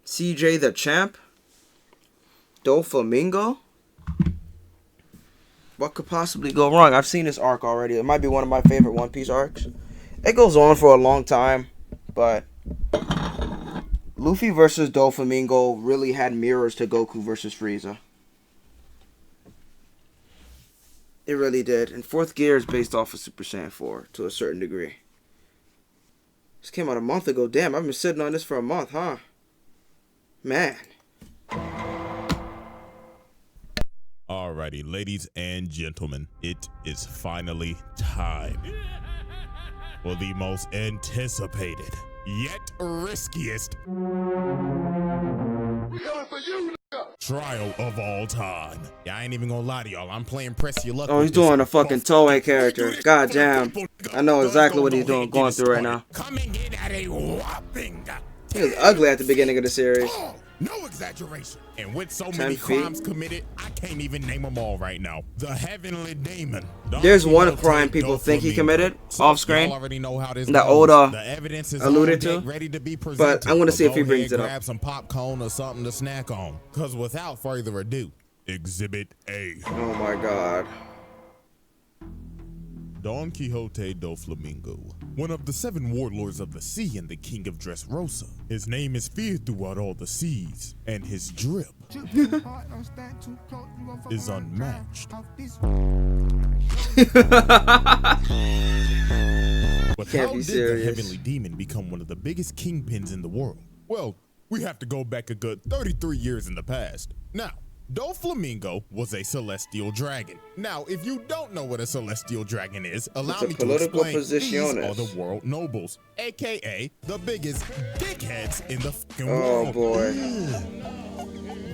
CJ the Champ? Doflamingo? What could possibly go wrong? I've seen this arc already. It might be one of my favorite One Piece arcs. It goes on for a long time, but Luffy versus Doflamingo really had mirrors to Goku versus Frieza. It really did. And Fourth Gear is based off of Super Saiyan 4 to a certain degree. This came out a month ago. Damn, I've been sitting on this for a month, huh? Man. Alrighty, ladies and gentlemen, it is finally time for the most anticipated, yet riskiest trial of all time. Yeah, I ain't even gonna lie to y'all. I'm playing press your luck. Oh, he's doing a fucking Toei character. God damn. I know exactly what he's doing, going through right now. Coming in at a whopping. He was ugly at the beginning of the series. No exaggeration. And with so many crimes committed, I can't even name them all right now. The Heavenly Demon. There's one crime people think he committed off screen that Oda alluded to, but I want to see if he brings it up. Grab some popcorn or something to snack on. Because without further ado, Exhibit A. Oh my god. Don Quixote Doflamingo, one of the 7 warlords of the sea and the king of Dressrosa. His name is feared throughout all the seas, and his drip is unmatched. But how did the Heavenly Demon become one of the biggest kingpins in the world? Well, we have to go back a good 33 years in the past. Now, Doflamingo was a celestial dragon. Now, if you don't know what a celestial dragon is, allow me to explain. These are the world nobles, aka the biggest dickheads in the fucking world. Oh boy.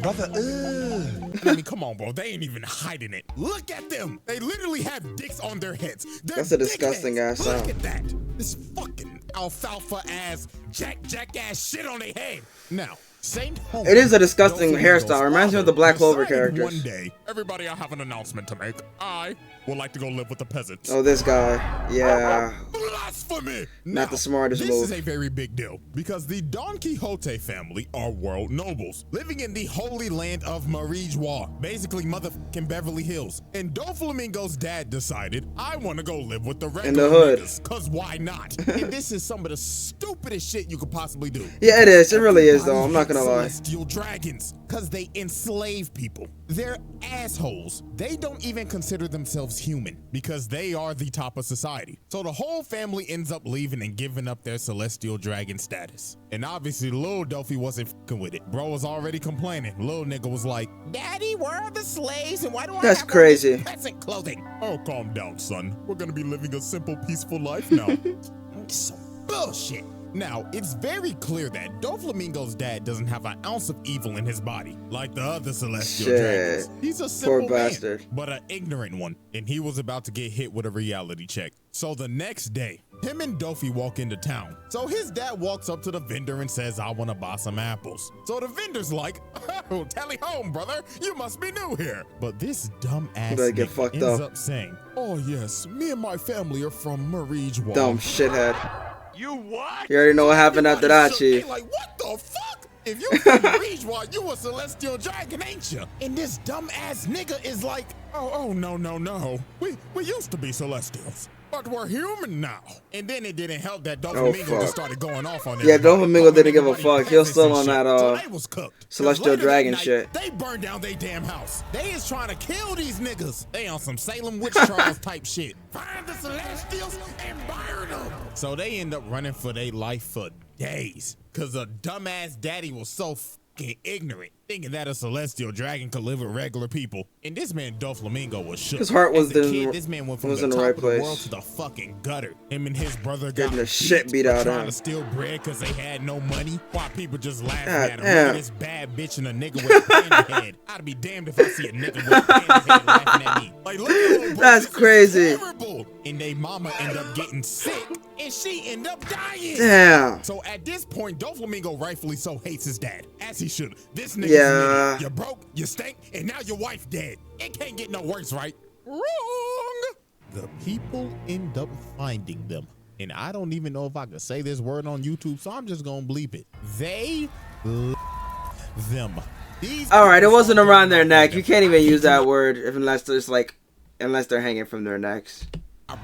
Brother, I mean, come on, bro. They ain't even hiding it. Look at them. They literally have dicks on their heads. That's a disgusting ass sound. Look at that. This fucking alfalfa ass, jack ass shit on their head. Now, it is a disgusting hairstyle. Reminds me of the Black Clover characters. One day, everybody, I have an announcement to make. I would like to go live with the peasants. Oh, this guy. Yeah. Blasphemy! Not the smartest move. This is a very big deal because the Don Quixote family are world nobles living in the holy land of Marijois, basically motherfucking Beverly Hills. And Doflamingo's dad decided, I want to go live with the regular in the hood. niggas, cause why not? And this is some of the stupidest shit you could possibly do. Yeah, it is. It really is, though. I'm not gonna lie. Celestial dragons, cause they enslave people. They're assholes. They don't even consider themselves human because they are the top of society. So the whole family ends up leaving and giving up their celestial dragon status. And obviously Lil Dofi wasn't fucking with it. Bro was already complaining. Lil nigga was like, Daddy, where are the slaves and why do I That's have crazy. peasant clothing? Oh, calm down, son. We're gonna be living a simple, peaceful life now. Some bullshit. Now, it's very clear that Doflamingo's dad doesn't have an ounce of evil in his body, like the other celestial dragons. He's a simple man, but an ignorant one, and he was about to get hit with a reality check. So the next day, him and Dofi walk into town. So his dad walks up to the vendor and says, I want to buy some apples. So the vendor's like, oh, tally home, brother, you must be new here. But this dumb ass nigga ends up saying, oh yes, me and my family are from Marijois. Dumb shithead. You what? You already know what happened after that, Chief. Like, what the fuck? If you from Marijois, you a celestial dragon, ain't you? And this dumb ass nigga is like, oh, no. We used to be celestials, but we're human now. And then it didn't help that Doflamingo just started going off on it. Yeah, Doflamingo didn't give a fuck. He was still on that celestial dragon shit. They burned down their damn house. They is trying to kill these niggas. They on some Salem witch trials type shit. Find the celestials and burn them. So they end up running for their life for days. Cause a dumbass daddy was so fucking ignorant, thinking that a celestial dragon could live with regular people. And this man Doflamingo was shook. His heart was this man went from the top of the world to the fucking gutter. Him and his brother got the shit beat out of him. Trying to steal bread cause they had no money. While people just laughing at him. Look at this bad bitch and a nigga with a panda head. I'd be damned if I see a nigga with a panda head laughing at me. Like, look at him, bro. That's crazy. Terrible. And they mama end up getting sick and she end up dying. Damn. So at this point, Doflamingo rightfully so hates his dad, as he should. This nigga's an idiot. You broke, you stink, and now your wife dead. It can't get no worse, right? Wrong. The people end up finding them. And I don't even know if I could say this word on YouTube, so I'm just gonna bleep it. They them. These All right, it people wasn't started around their around neck. them. You can't even use that word unless they're hanging from their necks.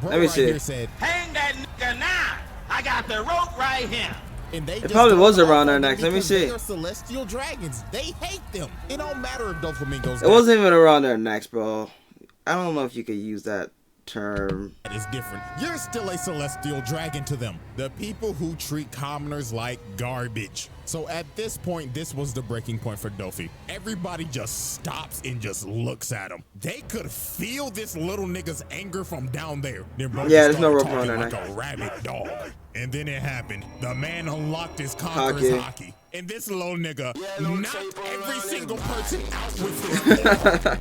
Bro Let me right see. here said, Hang that nigga now. I got the rope right here. and they It just probably go was off around their on them necks. Let me because see. They are celestial dragons. They hate them. It don't matter if Doflamingo's It wasn't even around their necks, bro. I don't know if you could use that term. that is different. You're still a celestial dragon to them. The people who treat commoners like garbage. So at this point, this was the breaking point for Dofi. Everybody just stops and just looks at him. They could feel this little nigga's anger from down there. Then bro Yeah, just there's no started rope around talking their like neck. a rabid dog. And then it happened. The man unlocked his conqueror's hockey. And this little nigga knocked every single person out with his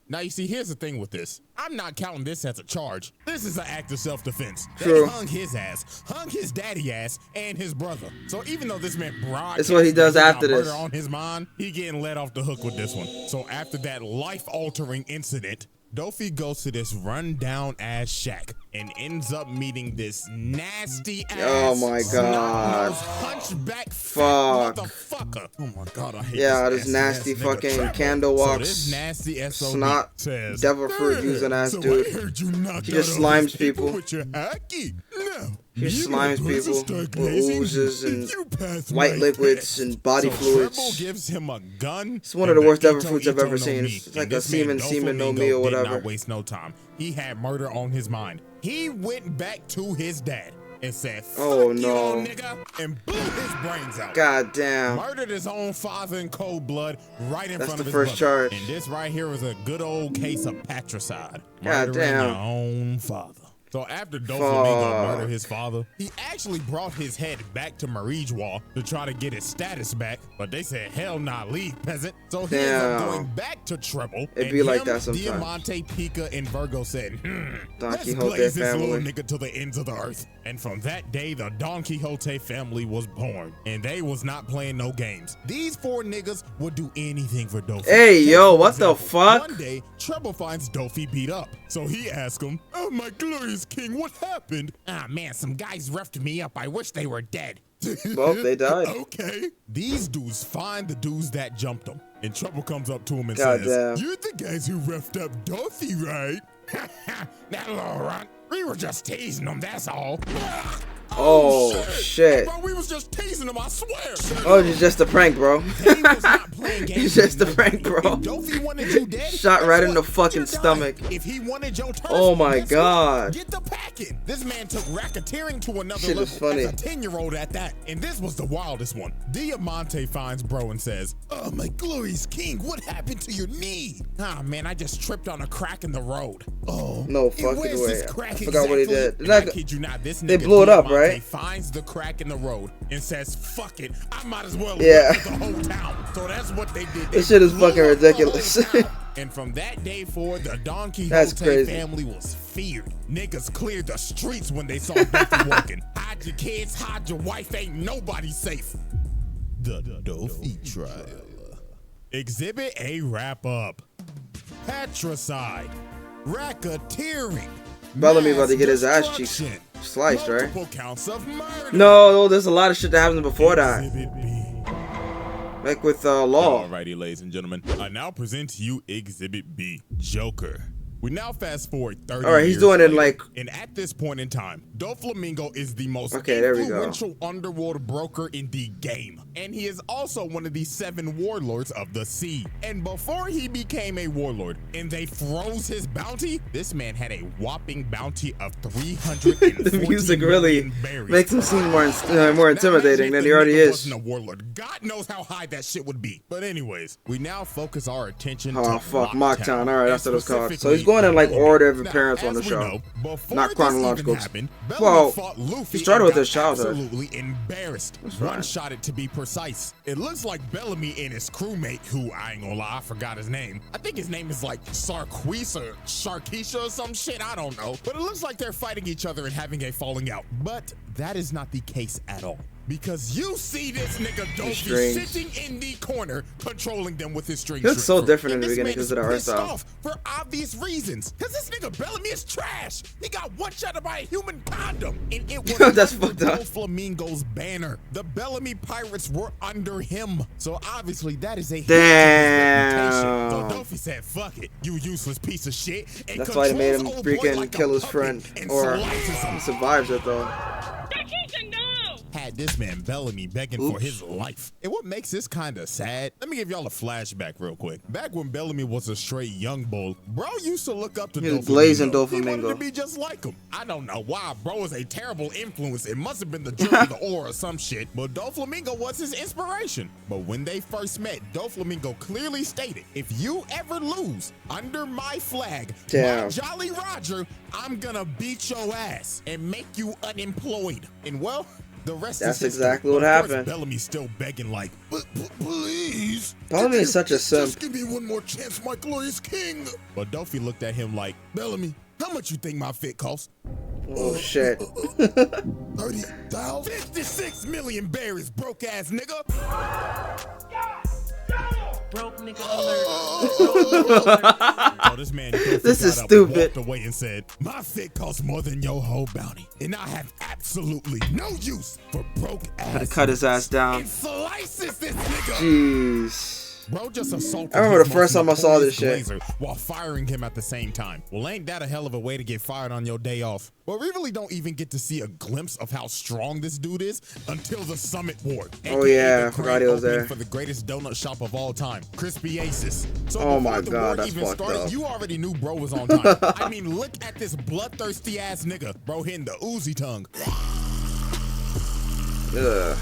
Now, you see, here's the thing with this. I'm not counting this as a charge. This is an act of self-defense. True. They hung his ass, hung his daddy ass, and his brother. So even though this man broadcast It's what he does that after got this. murder on his mind, he getting let off the hook with this one. So after that life-altering incident, Dofi goes to this run-down ass shack and ends up meeting this nasty ass, Oh my God. snot-nosed, hunchback, Fuck. fat motherfucker. Oh my God, I hate Yeah, this this nasty ass nigga. fucking candle So walks, this nasty SOB snot, says, devil fruit "Hey, using ass so dude. I heard you knocked He just out all these slimes people. with your hockey. No, He you slimes gonna people start with glazing? oozes and You pass white my liquids test." and body So fluids. Treble gives him a gun. It's one of the and worst devil Ito fruits I've Ito ever no seen. me. It's like And a this man, semen no Doflamingo, me or did whatever. not waste no time. He had murder on his mind. He went back to his dad and said, "Fuck Oh, you, no. little nigga," and blew his brains out. God damn. Murdered his own father in cold blood right in That's front the of his first brother. charge. And this right here is a good old case of patricide. God Murdering damn. your own father. So after Doflamingo Fuck. murdered his father, he actually brought his head back to Marijwa to try to get his status back, but they said, "Hell nah, leave, peasant." So he ended up Damn. going back to Treble. It and be like him, that sometimes. Diamante, Pika, and Virgo said, Don let's Quixote glaze this little family. nigga to the ends of the earth. And from that day, the Don Quixote family was born. And they was not playing no games. These four niggas would do anything for Dofi. Hey, Take, yo, for what the example, fuck? One day, Treble finds Dofi beat up. So he asks him, "Oh, my glorious king, what happened?" "Ah, man, some guys roughed me up. I wish they were dead." Well, they died. Okay. These dudes find the dudes that jumped them. And Trouble comes up to him and God says, damn. "You're the guys who roughed up Dofi, right?" "That little runt. We were just teasing him, that's all." Oh, shit. Bro, we was just teasing him, I swear. Oh, it's just a prank, bro. He was not playing games. It's just a with prank, nobody. bro. If Dofi wanted you dead, Shot guess right in the what? fucking You're dying. stomach. If he wanted your turf, Oh my guess what? God. Get the packing. This man took racketeering to another Shit level is funny. as a 10-year-old at that. And this was the wildest one. Diamante finds bro and says, "Oh, my glorious king, what happened to your knee?" "Ah, man, I just tripped on a crack in the road." "Oh, No and fucking where's way. this I crack forgot what he exactly?" did. And I kid you not, this They nigga blew it up, Diamante right? finds the crack in the road and says, "Fuck it, I might as well Yeah. wreck the whole town." So that's what they did. They This shit is blew fucking up the whole ridiculous. town. And from that day forward, the Don That's Quixote crazy. family was feared. Niggas cleared the streets when they saw Dofi walking. Hide your kids, hide your wife, ain't nobody safe. The Dofi trial. Exhibit A wrap up. Patricide. Racketeering. Bellamy mass about to get his ass cheeks destruction, sliced, right? multiple counts of murder. No, there's a lot of shit that happens before that. Exhibit B. Like with Law. Alrighty, ladies and gentlemen, I now present to you Exhibit B, Joker. We now fast forward 30 Alright, he's years doing it later, like- and at this point in time, Doflamingo is the most Okay, there we go. influential underworld broker in the game. And he is also one of the 7 warlords of the sea. And before he became a warlord and they froze his bounty, this man had a whopping bounty of 340 The music really million berries. makes him seem more Now, intimidating imagine than if he the already nigga is. wasn't a warlord. God knows how high that shit would be. But anyways, we now focus our attention to Oh fuck, Mocktown. Mocktown. Alright, that's what it's called. So Specifically, he's going in like order of Now, appearance on the as we show. know, before Not this chronological. even happened, Bellamy Well, fought Luffy he started and with got his childhood. absolutely embarrassed. right. One shot it to be precise. It looks like Bellamy and his crewmate, who I ain't gonna lie, I forgot his name. I think his name is like Sarquis or Sharkeisha or some shit, I don't know. But it looks like they're fighting each other and having a falling out. But that is not the case at all. Because you see this nigga Dofi strings. sitting in the corner, controlling them with his string. He looks so different in the this beginning man because is of the art pissed style. off for obvious reasons. Because this nigga Bellamy is trash. He got one-shotted by a human condom. And it was That's under fucked up. Doflamingo's banner. The Bellamy Pirates were under him. So obviously that is a hit Damn. to his reputation. So Dofi said, fuck it, you useless piece of shit. And That's why they made him controls old boy freaking like a kill his puppet friend. and Or slices him. he survives it though. Had this man Bellamy begging for his life. And what makes this kind of sad, let me give y'all a flashback real quick. Back when Bellamy was a straight young bull, bro used to look up to He was Doflamingo. blazing He wanted Doflamingo. to be just like him. I don't know why. Bro was a terrible influence. It must have been the drip of the aura or some shit. But Doflamingo was his inspiration. But when they first met, Doflamingo clearly stated, if you ever lose under my flag, Damn. my Jolly Roger, I'm gonna beat your ass and make you unemployed. And well, the rest That's is history. exactly what Of course, happened. Bellamy's still begging like, please. Bellamy is such a simp. Just give me one more chance, my glorious king. But Dofi looked at him like, Bellamy, how much you think my fit cost? Oh shit. 30,000? 56 million berries, broke ass nigga. Broke nigga alert. Oh, this man Dofi This is got up, stupid. walked away and said, my fit costs more than your whole bounty. And I have absolutely no use for broke ass. Had to cut his ass down. And slices this nigga. Jeez. Bro just assaulted I remember his the first most time I saw this notorious shit. glazer while firing him at the same time. Well, ain't that a hell of a way to get fired on your day off? Well, we really don't even get to see a glimpse of how strong this dude is until the Summit Ward. Oh, yeah, aka I the forgot he grand was there. opening for the greatest donut shop of all time, Crispy Aces. So Oh my before the God, war that's even fucked started, up. you already knew bro was on time. I mean, look at this bloodthirsty ass nigga, bro, hitting the Uzi tongue. Ugh.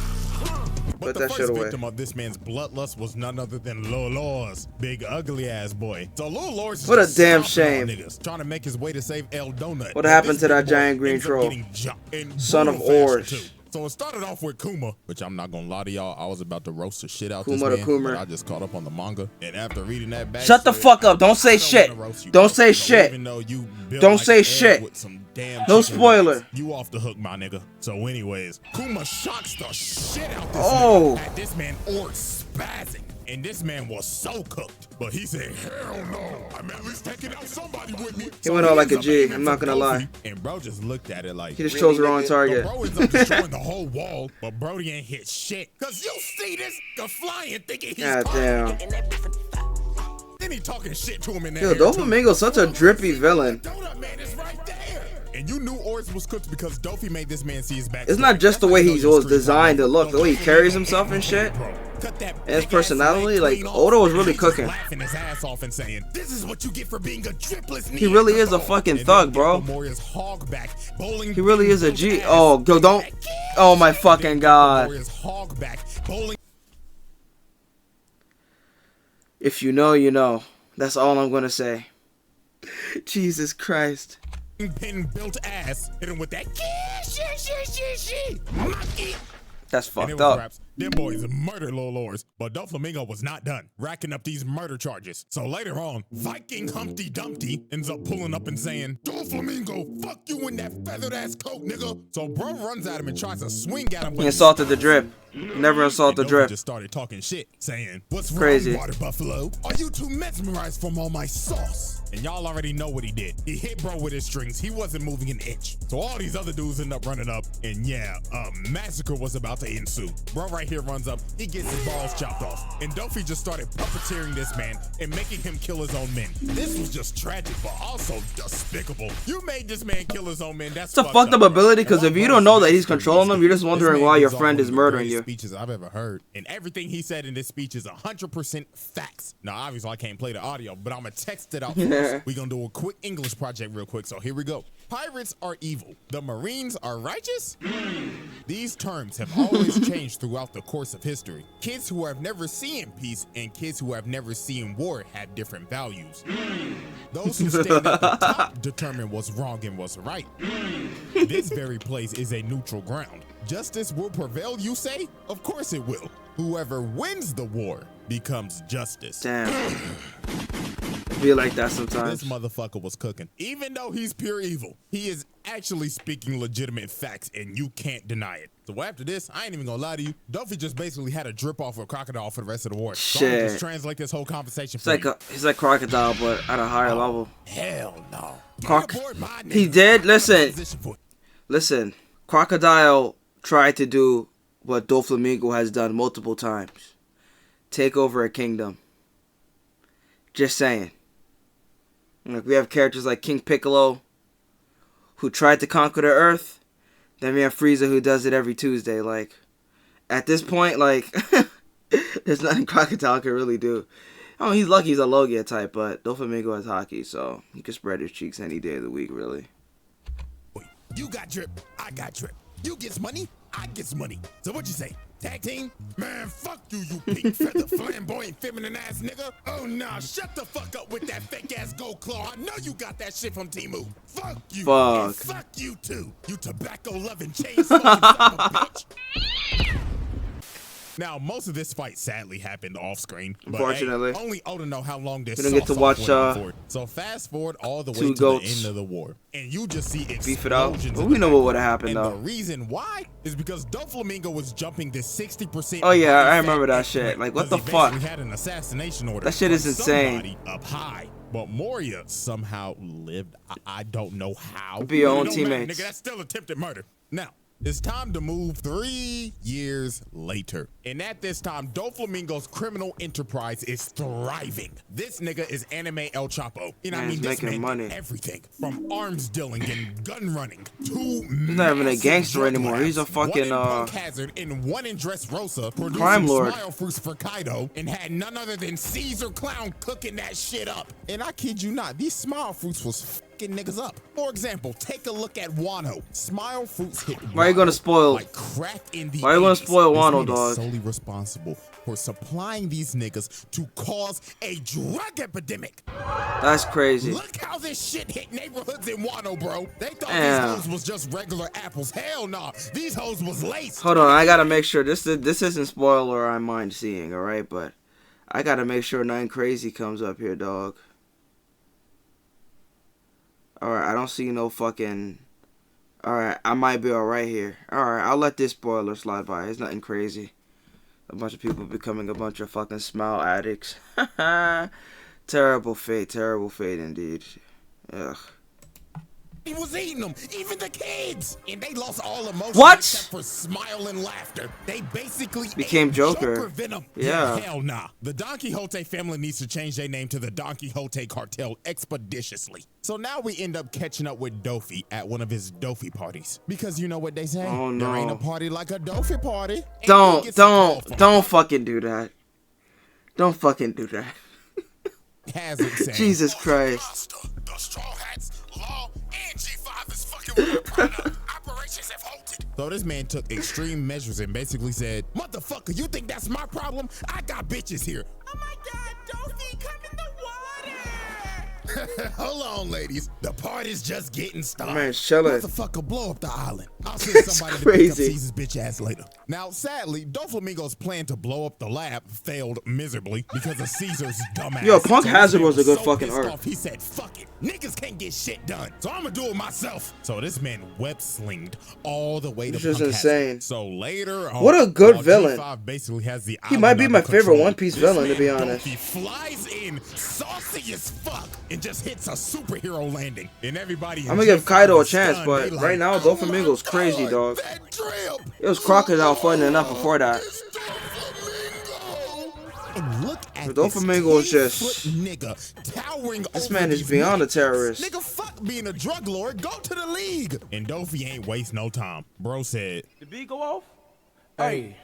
But Put the that first shit away. victim of this man's bloodlust was none other than Lil Lors, big ugly ass boy. So Lil Lors is What a just damn stomping on shame. niggas, trying to make his way to save El Donut. What But happened this to that big boy giant green ends up troll? getting jumped in Son of brutal fashion, Orge. too. So it started off with Kuma, which I'm not gonna lie to y'all, I was about to roast the shit out Kuma this the man, Coomer. but I just caught up on the manga, and after reading that back, Shut the fuck up. Don't say shit. Don't say shit. Even though you built Don't like say an egg shit. with some damn No chicken spoiler. nuggets, you off the hook, my nigga. So anyways, Kuma shocks the shit out this Oh. nigga, had this man Orc spazzing. And this man was so cooked. But he said, hell no, I'm at least taking out somebody with me. He went out like a ends up G, aiming I'm not for gonna Dofi, lie. And bro just looked at it like, He just chose the wrong so target. bro ends up destroying the whole wall, but Brody ain't hit shit. Cause you see this nigga flying thinking he's God Cardi. damn. Then he talking shit to him in that Yo, air, too. Doflamingo's such a drippy villain. Donut man is right there. And you knew Oris was cooked because Dofi made this man see his back. It's not just the way he was designed to look, the way he carries himself and shit. And his personality, like, Oda was really cooking. Laughing his ass off and saying, "This is what you get for being a dripless." He really is a fucking thug, bro. He really is a G. Oh, go, don't. Oh my fucking God. If you know, you know. That's all I'm gonna say. Jesus Christ. Pin built ass, hit him with that. That's And it fucked was up. raps. Them boys murdered Lil Lors, but Doflamingo was not done, racking up these murder charges. So later on, Viking Humpty Dumpty ends up pulling up and saying, Doflamingo, fuck you in that feathered ass coat, nigga. So bro runs at him and tries to swing at him. He insulted the drip. Never insult the And Dofi drip. just started talking shit, saying, "What's Crazy. wrong, Water Buffalo? Are you too mesmerized from all my sauce?" And y'all already know what he did. He hit bro with his strings. He wasn't moving an inch. So all these other dudes end up running up, and yeah, a massacre was about to ensue. Bro right here runs up. He gets his balls chopped off, and Dofi just started puppeteering this man and making him kill his own men. This was just tragic, but also despicable. You made this man kill his own men. That's It's a fucked up ability, because if you don't know that he's controlling them, you're just wondering why your friend is murdering you. Speeches I've ever heard, and everything he said in this speech is 100% facts. Now, obviously, I can't play the audio, but I'm gonna text it out first. We're gonna do a quick English project real quick. So here we go. Pirates are evil. The Marines are righteous. These terms have always changed throughout the course of history. Kids who have never seen peace and kids who have never seen war have different values. Those who stand at the top determine what's wrong and what's right. This very place is a neutral ground. Justice will prevail, you say? Of course it will. Whoever wins the war becomes justice. Damn. be like that This sometimes. motherfucker was cooking. Even though he's pure evil, he is actually speaking legitimate facts, and you can't deny it. So after this, I ain't even gonna lie to you. Duffy just basically had a drip off of Crocodile for the rest of the war. So I'm gonna just Shit. translate this whole conversation It's for like you. he's like Crocodile, but at a higher level. Hell no. He did? Listen. Crocodile tried to do what Doflamingo has done multiple times. Take over a kingdom. Just saying. Like, we have characters like King Piccolo, who tried to conquer the earth. Then we have Frieza, who does it every Tuesday. Like, at this point, like, there's nothing Crocodile can really do. Oh, he's lucky he's a Logia type, but Doflamingo has hockey, so he can spread his cheeks any day of the week, really. You got drip, I got drip. You gets money, I gets money. So what you say? Tag team? Man, fuck you, you pink feather flamboyant feminine ass nigga. Oh nah, shut the fuck up with that fake ass gold claw. I know you got that shit from Temu. Fuck you. Fuck. And fuck you too. You tobacco loving chain smoking son of a bitch. Now, most of this fight sadly happened off screen. But Unfortunately. hey, only Oda know how long this We don't get to sauce watch, went on for. So fast forward all the way to goats the end of the war. And you just see beef it out. explosions But in we the know what background. would have happened, And though. the reason why is because Doflamingo was jumping this 60%. Oh, yeah, I body remember fat that shit. increment Like, what because the he basically fuck? had an assassination order That shit is from insane. somebody up high. But Moria somehow lived. I don't know how. Be your But it own don't matter, teammates. nigga, that's still attempted murder. Now, it's time to move 3 years later. And at this time, Doflamingo's criminal enterprise is thriving. This nigga is anime El Chapo. You know what I Man, mean? he's This making man money. did everything from arms dealing and gun running to He's not even a gangster anymore. He's a fucking, one in Punk Hazard and one in Dressrosa, producing crime lord. Smile Fruits for Kaido, and had none other than Caesar Clown cooking that shit up. And I kid you not, these Smile Fruits was fucking niggas up. For example, take a look at Wano. Smile Fruits hit Why you gonna Wano spoil- like crack in the Why you gonna 80s. spoil This Wano, man is dog? solely responsible for supplying these niggas to cause a drug epidemic. That's crazy. Look how this shit hit neighborhoods in Wano, bro. They thought Damn. these hoes was just regular apples. Hell no. These hoes was laced. Hold on, I gotta make sure this isn't spoiler I mind seeing, alright? But I gotta make sure nothing crazy comes up here, dog. Alright, I don't see no fucking... Alright, I might be alright here. Alright, I'll let this spoiler slide by. It's nothing crazy. A bunch of people becoming a bunch of fucking smile addicts. Terrible fate indeed. Ugh. He was eating them, even the kids, and they lost all emotion What? except for smile and laughter. They basically Became ate Joker. venom. Yeah. Hell nah. The Don Quixote family needs to change their name to the Don Quixote cartel expeditiously. So now we end up catching up with Dofi at one of his Dofi parties. Because you know what they say? Oh, There ain't no. a party like a Dofi party. And he gets a call from Don't fucking do that. Don't fucking do that. Hazard saying, Jesus Christ. The Straw Hats, Law, and G5 is fucking with our product. Operations have halted. So this man took extreme measures and basically said, motherfucker, you think that's my problem? I got bitches here. Oh my God, Dofi, come in the water. Hold on, ladies. The party's just getting started. Man, chillin'. Motherfucker, blow up the island. I'll send somebody to pick up crazy. Caesar's bitch ass later. Now, sadly, Doflamingo's plan to blow up the lab failed miserably because of Caesar's dumbass. Yo, Punk So Hazard this man was a good so fucking pissed arc. off, he said, fuck it. Niggas can't get shit done. So I'ma do it myself. So this man web slinged all the way to This is Punk Hazard. insane. So later What a good while villain. G5 basically has the He might be island my under favorite control, One Piece this villain, to be man honest. He flies in saucy as fuck and just hits a superhero landing. And everybody I'm gonna give Kaido a chance, stunned. but They like, right now, "Oh Doflamingo's my crazy, God, dog. that drip! It was Crocodile fun enough before that. It's Doflamingo!" And look at Doflamingo is this just- 10-foot nigga towering This over man is these beyond a niggas. terrorist. Nigga, fuck being a drug lord. Go to the league. And Dofi ain't waste no time. Bro said, The beat go off? Hey.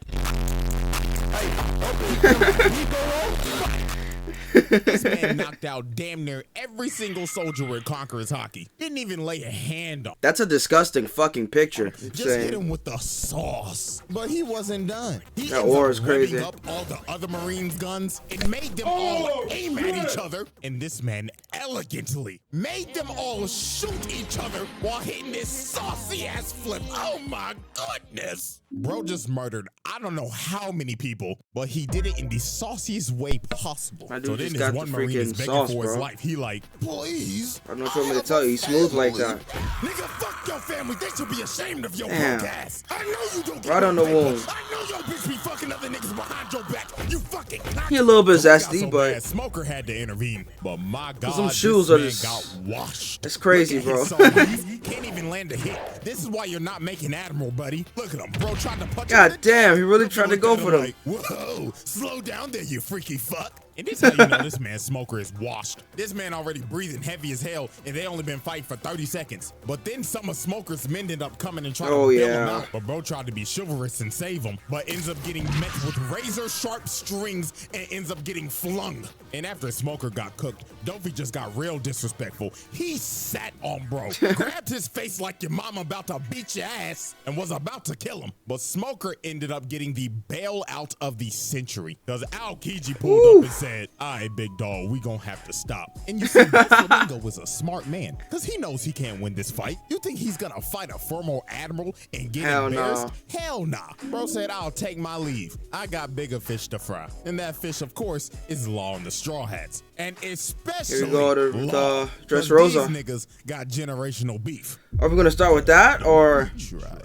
this man knocked out damn near every single soldier with Conqueror's hockey. Didn't even lay a hand on. That's a disgusting fucking picture. Just hit Saying. him with the sauce. But he wasn't done. He That ends war up is crazy. revving up all the other Marines' guns and made them all aim at each other. And this man elegantly made them all shoot each other while hitting this saucy ass flip. Oh my goodness. Bro just murdered I don't know how many people, but he did it in the sauciest way possible. My dude So just then got his the one Marine is freaking begging sauce, for his bro. life. He like, please. I don't know what you want me to tell you. He's smooth like that. Nigga, fuck your family. They should be ashamed of your Damn. punk ass. I know you don't get Right on the no paper. wound. I know your bitch be fucking other niggas behind your back. You fucking cock. He a little bit So we got zesty, so but bad, Smoker had to intervene. But my God, some this shoes are man just- got washed. it's crazy, Look at his bro. soul. He can't even land a hit. This is why you're not making Admiral, buddy. Look at him, bro. Tried to punch him God in the damn, he really Look tried to at go him for them. like, whoa, slow down there, you freaky fuck. And this how you know this man Smoker is washed. This man already breathing heavy as hell, and they only been fighting for 30 seconds. But then some of Smoker's men ended up coming and trying Oh, to bail yeah. him out. But bro tried to be chivalrous and save him, but ends up getting met with razor sharp strings and ends up getting flung. And after Smoker got cooked, Dofy just got real disrespectful. He sat on bro, grabbed his face like your mama about to beat your ass, and was about to kill him. But Smoker ended up getting the bailout of the century. Because Al Kiji pulled up and said, all right, big dog, we gonna have to stop. And you see, Doflamingo was a smart man, because he knows he can't win this fight. You think he's gonna fight a former admiral and get Hell embarrassed? nah. Hell nah. Bro said, I'll take my leave. I got bigger fish to fry. And that fish, of course, is Law and the Straw Hats. And especially Here we go to Law, the 'cause Dressrosa. These niggas got generational beef. Are we gonna start with that or? Trial.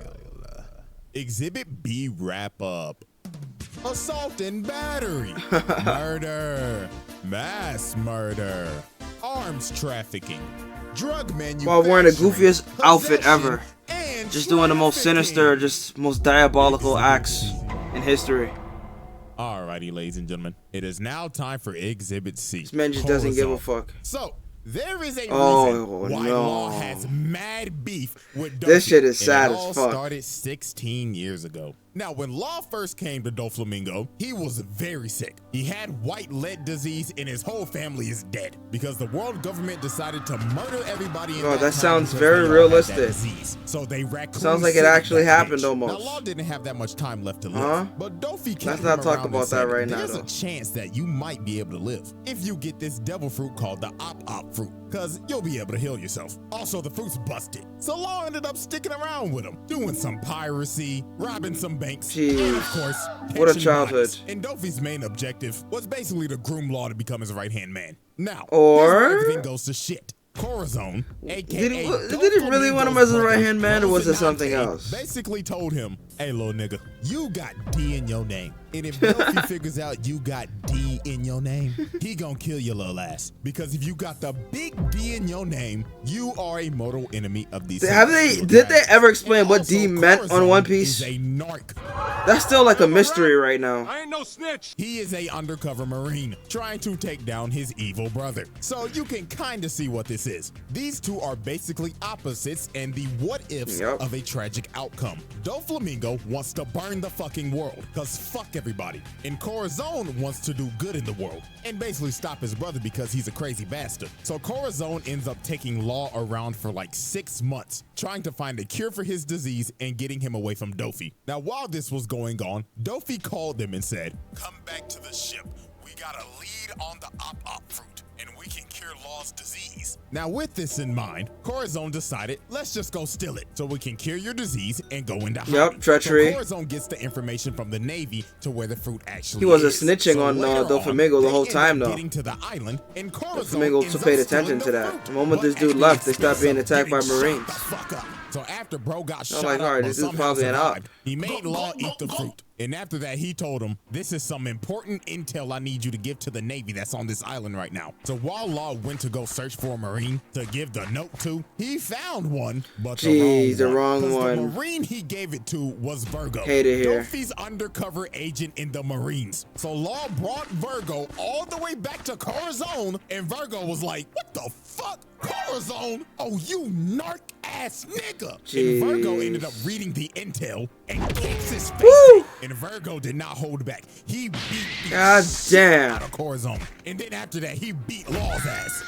Exhibit B wrap up. Assault and battery. Murder. Mass murder. Arms trafficking. Drug manufacturing. While wearing the goofiest outfit ever. And Just doing the most sinister, trafficking. just most diabolical acts in history. Alrighty, ladies and gentlemen, it is now time for Exhibit C. This man just doesn't give a Corazon. fuck. So, there is a Oh, reason why no. Law has mad beef with Dofy. This shit is and sad it as all fuck. started 16 years ago. Now, when Law first came to Doflamingo, he was very sick. He had white lead disease and his whole family is dead because the world government decided to murder everybody in Bro, that that town sounds because very they all had realistic. that disease. So they raccoon Sounds like it City actually that happened bitch. almost. Now, Law didn't have that much time left to live, Uh-huh. but Dofy kept Let's him not talk around about and said, that right now, there's though. a chance that you might be able to live if you get this devil fruit called the op fruit, because you'll be able to heal yourself. Also, the fruit's busted. So Law ended up sticking around with him, doing some piracy, robbing some banks, and of Jeez. course, What a catching childhood. bodies. And Dofy's main objective was basically to groom Law to become his right-hand man. Now, Or- here's where everything goes to shit. Corazon, aka Did he really want him as his right-hand man, or was it something else? Basically told him, hey, little nigga, you got D in your name. And if Dofy figures out you got D in your name, he gonna kill your little ass. Because if you got the big D in your name, you are a mortal enemy of these. Did they ever explain what D meant on One Piece? Is a narc. That's still like a mystery right now. I ain't no snitch. He is a undercover Marine trying to take down his evil brother. So you can kind of see what this is. These two are basically opposites and the what ifs Yep. of a tragic outcome. Doflamingo wants to burn the fucking world, cause fuck everybody. And Corazon wants to do good in the world and basically stop his brother because he's a crazy bastard. So Corazon ends up taking Law around for like 6 months, trying to find a cure for his disease and getting him away from Dofy. Now, while this was going on, Dofy called them and said, come back to the ship. We got a lead on the op fruit, and we can cure Law's disease. Now, with this in mind, Corazon decided, let's just go steal it so we can cure your disease and go into hiding. Yep, treachery. So Corazon gets the information from the Navy to where the fruit actually He wasn't is. snitching So on, later Doflamingo the they whole end time, up though. Getting to the island, and Corazon Doflamingo ends up paid stealing attention the to that. fruit, The moment but this dude at the left, they stopped expense being of attacked by getting shot Marines. the fuck up. So after bro got I'm shot like, up, alright, but this dude's somehow probably an op. survived, he made Law eat the fruit. And after that, he told him, this is some important intel I need you to give to the Navy that's on this island right now. So while Law went to go search for a Marine to give the note to, he found one, but Jeez, the the wrong wrong one. 'Cause one. The Marine he gave it to was Virgo. Hate it here. Dofy's undercover agent in the Marines. So Law brought Virgo all the way back to Corazon, and Virgo was like, what the fuck? Corazon? Oh, you narc ass nigga. Jeez. And Virgo ended up reading the intel and kicks his face. Woo! And Virgo did not hold back. He beat the God shit damn. out of Corazon. And then after that, he beat Law's ass.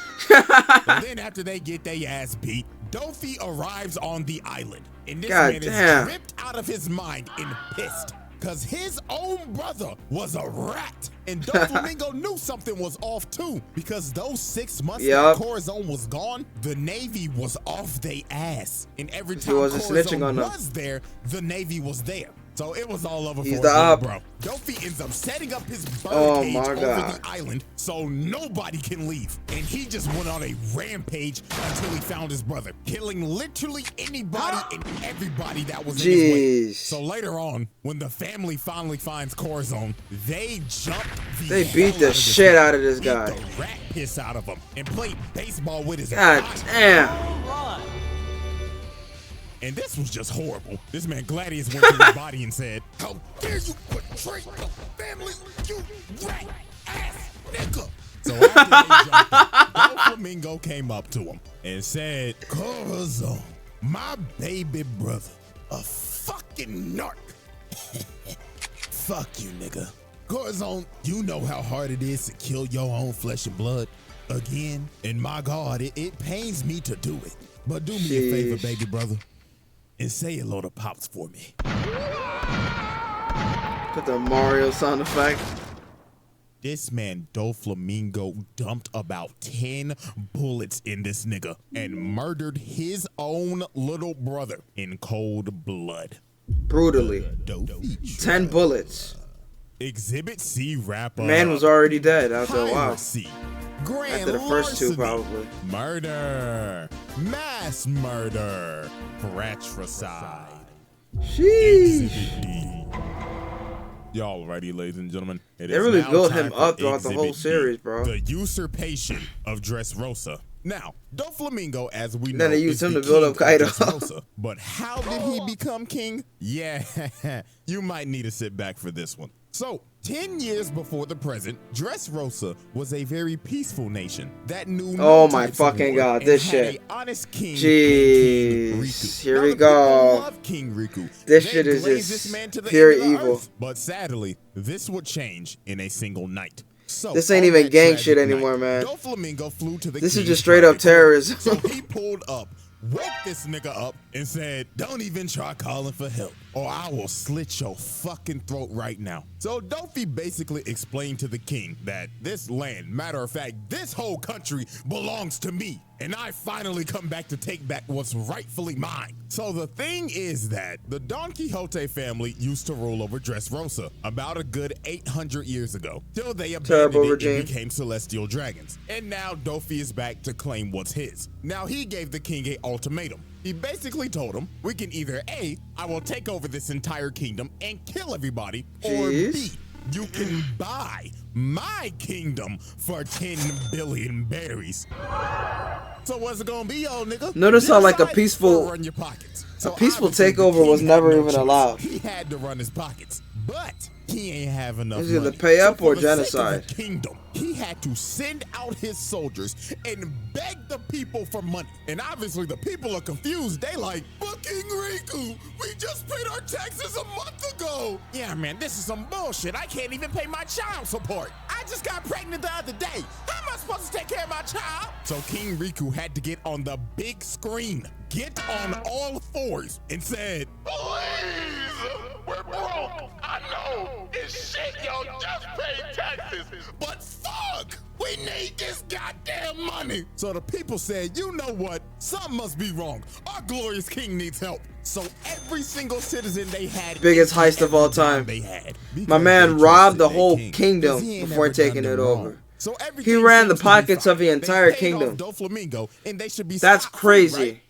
And then after they get their ass beat, Dofy arrives on the island. And this God man damn. is ripped out of his mind and pissed. Cause his own brother was a rat. And Doflamingo knew something was off too. Because those 6 months Yup. that Corazon was gone, the Navy was off their ass. And every He time wasn't snitching Corazon on them. was there, the Navy was there. So it was all over He's for the his little op. bro. Dofi ends up setting up his bird Oh cage my over God. the island so nobody can leave. And he just went on a rampage until he found his brother, killing literally anybody and everybody that was in his way. Jeez. So later on, when the family finally finds Corazon, they jump They beat the shit out of this guy. Beat the rat piss out of him and played baseball with his God body. damn. And this was just horrible. This man Gladius went to his body and said, "How dare you betray the family, you rat ass nigga!" So after they jumped him, Doflamingo came up to him and said, "Corazon, my baby brother, a fucking narc." Fuck you, nigga. Corazon, you know how hard it is to kill your own flesh and blood. Again, and my God, it pains me to do it. But do me a favor, baby brother, and say hello to Pops for me. Put the Mario sound effect. This man Doflamingo dumped about 10 bullets in this nigga and murdered his own little brother in cold blood. Brutally. Dofi. 10 bullets. Exhibit C wrap up. Man was already dead after a while. Piracy. Grand After the first two, larceny. probably. Murder. Mass murder. Fratricide. Sheesh. Exhibit D. Y'all ready, ladies and gentlemen? It They is really now built time him for up throughout the whole Exhibit D, series, bro. The usurpation of Dressrosa. Now, Doflamingo, as we know, Then they used is him the to build king up Kaido. of Dressrosa. But how did he become king? Yeah, you might need to sit back for this one. So, 10 years before the present, Dressrosa was a very peaceful nation that knew no Oh my types of fucking war God, and this had shit. a honest king, Jeez, King Riku. here Now, we the people go. love King Riku. This They shit is glazed just this man to the pure end of the evil. earth. But sadly, this would change in a single night. So, This ain't on even that gang tragic shit anymore, night, man. Doflamingo flew to the This is king's just straight up private terrorism. court. So he pulled up, woke this nigga up, and said, "Don't even try calling for help, or I will slit your fucking throat right now." So Dofi basically explained to the king that this land, matter of fact, this whole country belongs to me, and I finally come back to take back what's rightfully mine. So the thing is that the Don Quixote family used to rule over Dressrosa about a good 800 years ago, till they abandoned Terrible it regime. and became celestial dragons. And now Dofi is back to claim what's his. Now he gave the king an ultimatum. He basically told him, we can either A, I will take over this entire kingdom and kill everybody, or Jeez. B, you can buy my kingdom for 10 billion berries. So what's it gonna be, old nigga? Notice how, like, a Decide peaceful- or run your pockets. a peaceful obviously, the takeover king was had never no even choice. allowed. He had to run his pockets, but he ain't have enough Is it money. the pay up So or for the sake of the genocide? kingdom, he had to send out his soldiers and beg the people for money. And obviously the people are confused. They like, but King Riku, we just paid our taxes a month ago. Yeah, man, this is some bullshit. I can't even pay my child support. I just got pregnant the other day. How am I supposed to take care of my child? So King Riku had to get on the big screen, get on all fours, and said, Please! We're broke! I know! It's shit, y'all just paid taxes! but fuck, we need this goddamn money. So the people said, you know what? Something must be wrong. Our glorious king needs help. So every single citizen they had, Biggest heist of all time. they had. My man robbed the whole kingdom before taking it over. So He ran the pockets of the entire kingdom. Doflamingo, and they should be That's scot-free, crazy.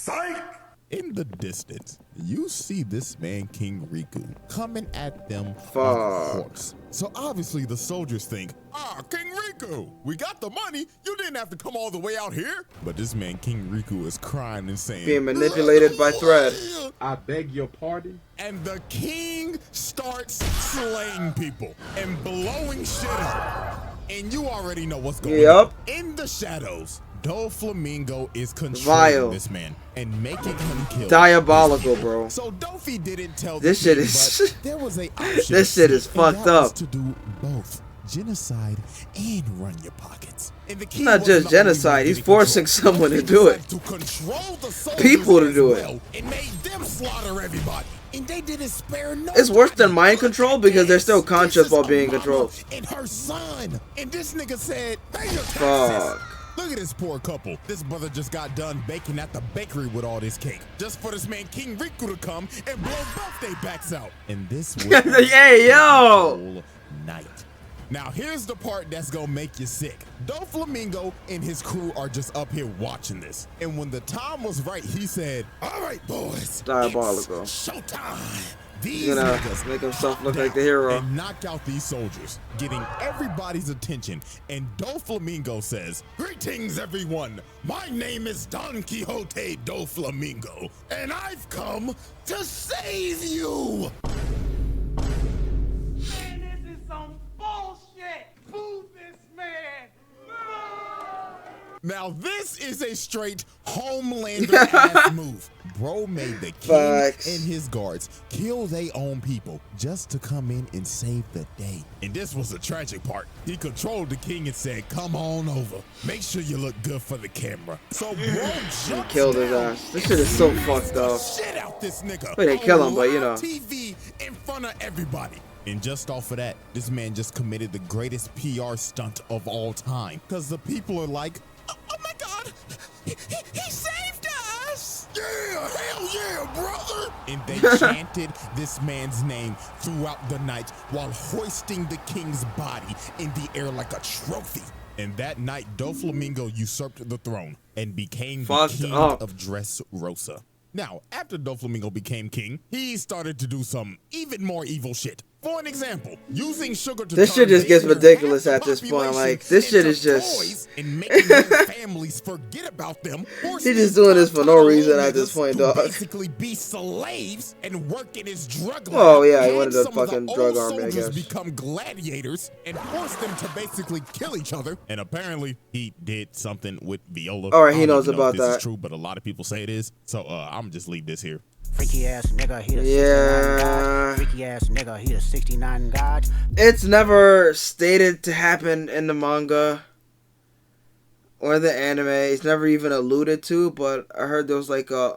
right? In the distance, you see this man King Riku coming at them on a Fuck. horse. So obviously the soldiers think, King Riku, we got the money. You didn't have to come all the way out here. But this man King Riku is crying and saying, Being manipulated by thread. I beg your pardon? and the king starts slaying people and blowing shit up. And you already know what's going Yep. on. In the shadows, Doflamingo is controlling Vile. this man and making him kill. Diabolical, bro. So Dofi didn't tell This the shit king, is- but there was a option. This shit is and fucked that was up. to do both genocide and run your pockets. And the king Not wasn't just the only genocide, one he's getting forcing control. someone to He do it. decided to control the soldiers People to as do it. well and made them slaughter everybody. And they didn't spare no. It's worse than mind control because they're still conscious while being controlled. And her son. And this nigga said, pay your taxes. Fuck. Look at this poor couple. This brother just got done baking at the bakery with all this cake, just for this man King Riku to come and blow both their backs out. And this was Hey, yo! whole night. Now here's the part that's gonna make you sick. Doflamingo and his crew are just up here watching this. And when the time was right, he said, "All right, boys, Diabolical. it's showtime." He's gonna make himself look like the hero. And knock out these soldiers, getting everybody's attention. And Doflamingo says, "Greetings, everyone. My name is Don Quixote Doflamingo, and I've come to save you." Man, this is some bullshit. Boo this man. Now this is a straight Homelander ass move. Bro made the king Facts. and his guards kill their own people just to come in and save the day. And this was the tragic part. He controlled the king and said, "Come on over. Make sure you look good for the camera." So bro jumped Killed his down ass. This shit is so and fucked the up. shit out this nigga. Well, they kill him, on but you live know. TV in front of everybody. And just off of that, this man just committed the greatest PR stunt of all time. Because the people are like, "Oh my God, he saved us! Yeah, hell yeah, brother!" And they chanted this man's name throughout the night while hoisting the king's body in the air like a trophy. And that night, Doflamingo usurped the throne and became the Fucked king up. of Dressrosa. Now, after Doflamingo became king, he started to do some even more evil shit. For an example, using sugar to This turn shit just gets half ridiculous the at this point. population Like, this shit into is just- toys and making their families forget about them. He just doing this for no reason at this point, to dog. Basically, be slaves and work in his drug lab. Oh, yeah, he Had wanted a some of the fucking old drug army, I soldiers guess. become gladiators and force them to basically kill each other. And apparently, he did something with Viola. All right, he I don't knows even know if about this that. is true, but a lot of people say it is. So I'm just leave this here. Freaky ass nigga, he the Yeah. 69 god. Freaky ass nigga, he the 69 god. It's never stated to happen in the manga or the anime. It's never even alluded to, but I heard there was like a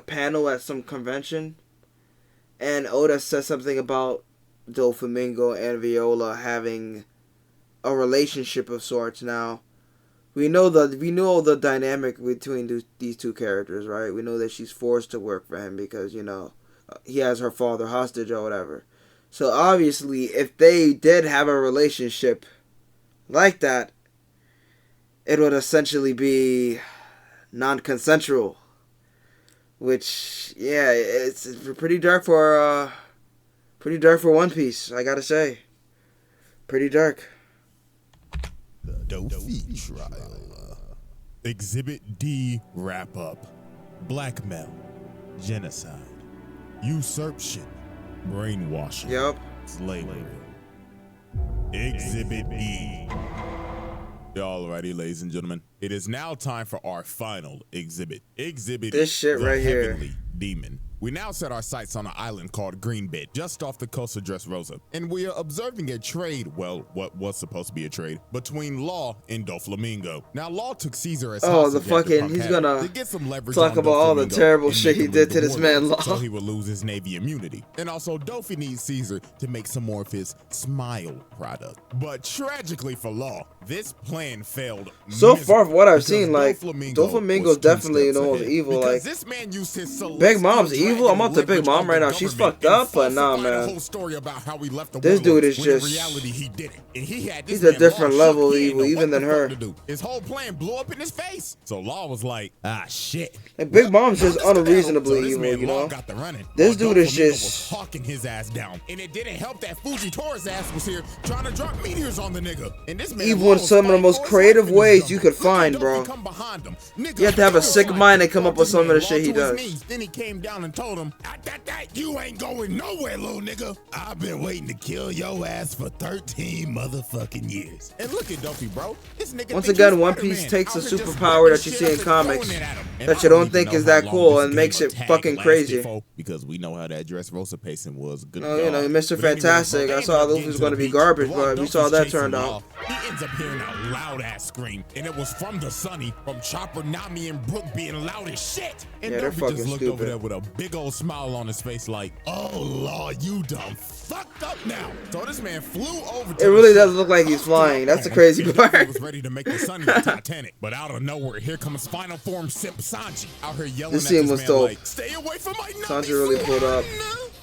panel at some convention, and Oda said something about Doflamingo and Viola having a relationship of sorts. Now, we know the dynamic between these two characters, right? We know that she's forced to work for him because, you know, he has her father hostage or whatever. So obviously, if they did have a relationship like that, it would essentially be non-consensual. Which, yeah, it's pretty dark for One Piece, I gotta say. Pretty dark. Dofi trial. Exhibit D wrap up. Blackmail. Genocide. Usurpation. Brainwashing. Yep. Slavery. Exhibit E. Alrighty, ladies and gentlemen. It is now time for our final exhibit. Exhibit This shit the right here. Heavenly Demon. We now set our sights on an island called Greenbed, just off the coast of Dressrosa, and we are observing a trade, well, what was supposed to be a trade, between Law and Doflamingo. Now, Law took Caesar as Oh, the hostage after fucking, he's Punkadder gonna to get some leverage talk on about all the Doflamingo terrible and shit make he him did leave to the this man, warlords, Law. so he would lose his Navy immunity. And also, Dofi needs Caesar to make some more of his smile product. But tragically for Law, this plan failed. So far from what I've because seen, like, Doflamingo's was two definitely steps the most ahead. evil, Because like, this man used his Big Mom's celestial evil? I'm dragon up to Big leverage Mom on right the now. She's government fucked and up, but nah, falsified a man. whole story about how he left the This dude warlords is when in just- reality he did it. And he had this He's a man different Law level shook. He evil, didn't know even what than the fuck her. to do. His whole plan blew up in his face. So Law was like, ah, shit. Like, Big Mom's just Well, unreasonably so this evil, man you Law know? got the running, This while dude is Doflamingo just- was hawking his ass down. And it didn't help that Fujitora's ass was here trying to drop meteors on the nigga. And this man Evil Law in was some of the fighting most for his creative life in this ways jungle. you could Look at find, Dofi bro. come behind him. Nigga, You have to have a sick terrified. mind to come up with This some of man the shit Law he to his does. knees. Then he came down and told him, you ain't going nowhere, little nigga. I've been waiting to kill your ass for 13 motherfucking years. And look at Dofi, bro. This nigga Once think again, he's One Spider-Man, Piece takes a out here just superpower whipping that you shit see up in and comics throwing it at him. And that I you don't even think know is how that long cool this and game makes of it tag fucking lasted crazy. for, because we know how that Dressrosa pacing was. Good Oh, you know, God. Mr. But anyway, Fantastic, bro, I they saw ended up Luffy was getting gonna to the be beach. garbage, While but we Dofi's saw that chasing turned Law, out. He ends up hearing a loud ass scream, and it was from the Sunny, from Chopper, Nami, and Brook being loud as shit. And Yeah, they're Dofi fucking just looked over stupid. there with a big big old smile on his face like, oh, Lord, you done fucked up now. So this man flew over to It really does look like he's flying. That's the crazy He part. was ready to make the Sunny the Titanic. But out of nowhere, here comes final form simp Sanji out here yelling This at scene this was man dope. like, stay away from my Sanji really pulled up.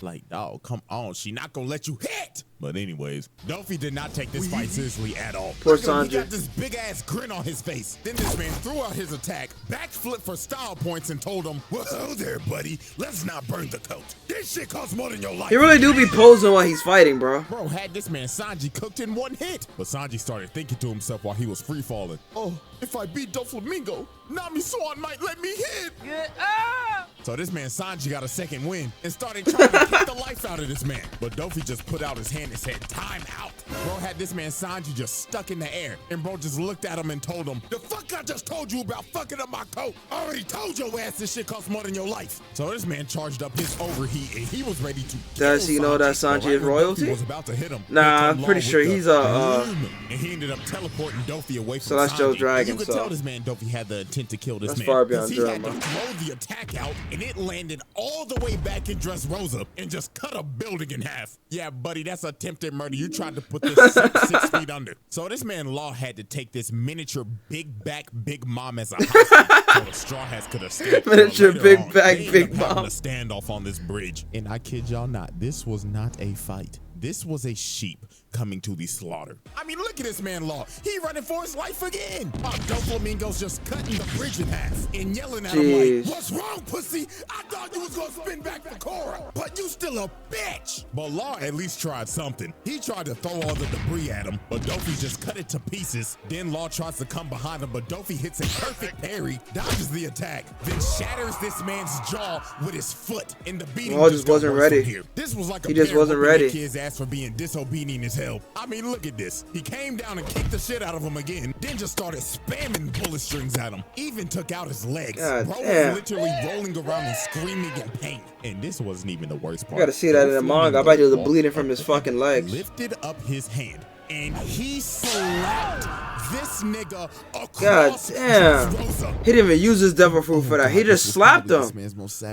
Like, dog, come on. She not gonna let you hit. But anyways, Dofi did not take this fight seriously at all. Poor Look at him, Sanji. He got this big ass grin on his face. Then this man threw out his attack, backflip for style points, and told him, well, there, buddy. Let's not burn the coat. This shit costs more than your life. He really do be posing while he's fighting, bro. Bro had this man Sanji cooked in one hit. But Sanji started thinking to himself while he was free falling. Oh, if I beat Doflamingo, Nami Swan might let me hit. Get up! So this man Sanji got a second win and started trying to kick the life out of this man. But Dofi just put out his hand and said, time out. Bro had this man Sanji just stuck in the air. And bro just looked at him and told him, the fuck I just told you about fucking up my coat? I already told your ass this shit costs more than your life. So this man charged up his overheat and he was ready to Does he know that Sanji is royalty? Was about to hit him. Nah, I'm pretty sure he's and he ended up teleporting Dofi away from Celestial Sanji. Dragon, You could so tell this man Dofi had the intent to kill this that's man. far beyond 'Cause he had drama. to throw the attack out and it landed all the way back in Dressrosa and just cut a building in half. Yeah, buddy, that's attempted murder. You tried to put this 6 feet under. So this man Law had to take this miniature big back Big Mom as a hostage so the Straw Hats could escape. Miniature Later big on, back they ended Big up having Mom. a standoff on this bridge. And I kid y'all not, this was not a fight. This was a sheep coming to the slaughter. I mean, look at this man Law. He running for his life again. Doflamingo's just cutting the bridge in half and yelling at him Jeez. like, what's wrong, pussy? I thought you was gonna spin back for Korra, but you still a bitch. But Law at least tried something. He tried to throw all the debris at him, but Dofi just cut it to pieces. Then Law tries to come behind him, but Dofi hits a perfect parry, dodges the attack, then shatters this man's jaw with his foot. And the beating Law just got wasn't worse from ready. here. This was like a He just parent wasn't whooping ready. the kid's ass for being disobedient as hell. I mean, look at this. He came down and kicked the shit out of him again, then just started spamming bullet strings at him. Even took out his legs. God Bro damn. was literally rolling around and screaming in pain. And this wasn't even the worst part. You gotta see that in the manga. I bet you the bleeding from his fucking legs. Lifted up his hand and he slapped this nigga God across damn. Dressrosa. He didn't even use his devil fruit for that. He just slapped him.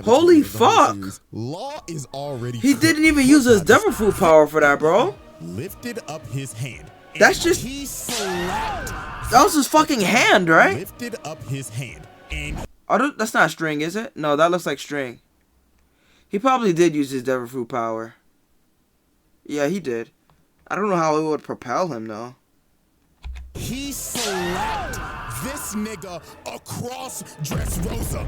Holy fuck. Law is already He didn't even use his devil fruit power for that, bro. lifted up his hand. That's and just- he slapped. That was his fucking hand, right? Lifted up his hand and Oh, that's not string, is it? No, that looks like string. He probably did use his devil fruit power. Yeah, he did. I don't know how it would propel him, though. he slapped this nigga across Dressrosa.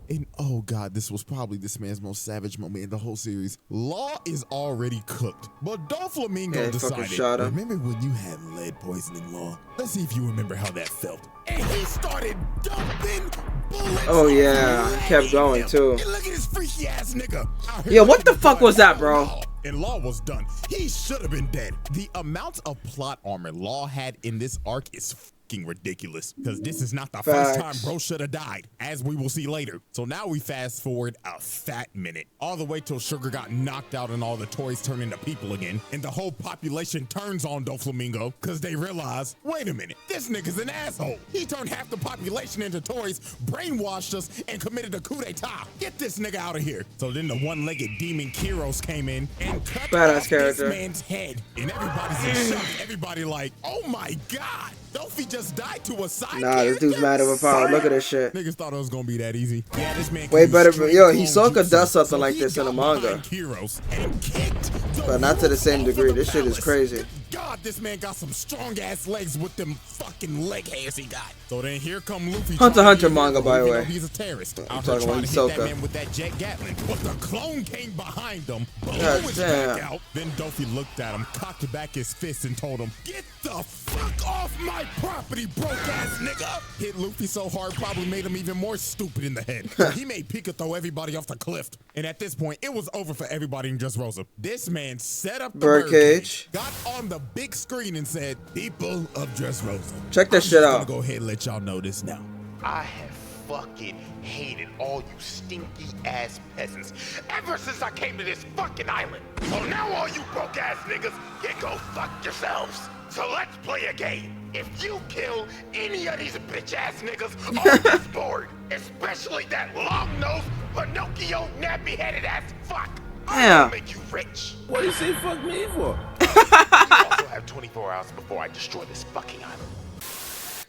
And oh god, this was probably this man's most savage moment in the whole series. Law is already cooked, but Doflamingo Yeah, he fucking decided, shot him. remember when you had lead poisoning, Law? Let's see if you remember how that felt. And he started dumping bullets. Oh, yeah. off He kept going, him. too. And look at this freaky ass nigga. out here Yeah, what looking the fuck for was that, Law. bro? And Law was done. He should have been dead. The amount of plot armor Law had in this arc is fucking ridiculous. Because this is not the first time Facts. bro should have died, as we will see later. So now we fast forward a fat minute, all the way till Sugar got knocked out and all the toys turn into people again. And the whole population turns on Doflamingo because they realize, wait a minute, this nigga's an asshole. He turned half the population into toys, brainwashed us, and committed a coup d'etat. Get this nigga out of here. So then the one-legged demon Kiros came in and cut Badass off character. this man's head. And everybody's in shock. Everybody like, oh my god, Dofi just died to a side Nah, this dude's mad overpowered. Look at this shit. Niggas thought it was gonna be that easy. Yeah, this man Way can better, straight yo, clone Hisoka jutsu. does something So like he this in the got manga. behind Heroes and kicked the But not to the roof same off of degree. the This shit is palace. crazy. God, this man got some strong ass legs with them fucking leg hairs he got. So then here come Luffy. Hunter trying Hunter to be a manga, hero, by the even way. though he's a terrorist. Out here talking trying about to hit that Hisoka. man with that Jet Gatling. But the clone came behind him, blew God his damn. back out. Then Dofi looked at him, cocked back his fist, and told him, "Get the fuck off my property, broke ass nigga!" Hit Luffy so hard, probably made him even more stupid in the head. So he made Pika throw everybody off the cliff. And at this point, it was over for everybody in Dressrosa. This man set up the Birdcage. got on the big screen and said, "People of Dressrosa, Check this I'm shit just out. gonna go ahead and let y'all know this now. I have fucking hated all you stinky ass peasants ever since I came to this fucking island. So now all you broke ass niggas can go fuck yourselves. So let's play a game. If you kill any of these bitch ass niggas on this board, especially that long nose Pinocchio, nappy-headed ass fuck. Damn. I'll make you rich. What do you say fuck me for? You also have 24 hours before I destroy this fucking island.